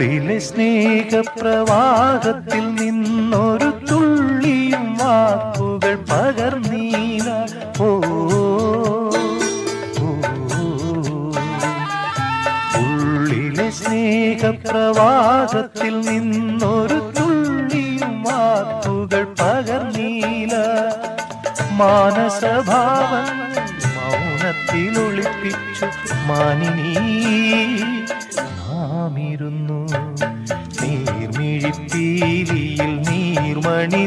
ഉള്ളിലെ സ്നേഹപ്രവാഹത്തിൽ നിന്നൊരു തുള്ളിയും വാക്കുകൾ പകർന്നീല. ഓ ഉള്ളിലെ സ്നേഹപ്രവാഹത്തിൽ നിന്നൊരു തുള്ളിയും വാക്കുകൾ പകർന്നീല. മാനസഭാവങ്ങൾ മൗനത്തിൽ ഒളിപ്പിച്ചു മാനിനീ നാമിരുന്നു. നീർമിഴിപ്പീലിയിൽ നീർമണി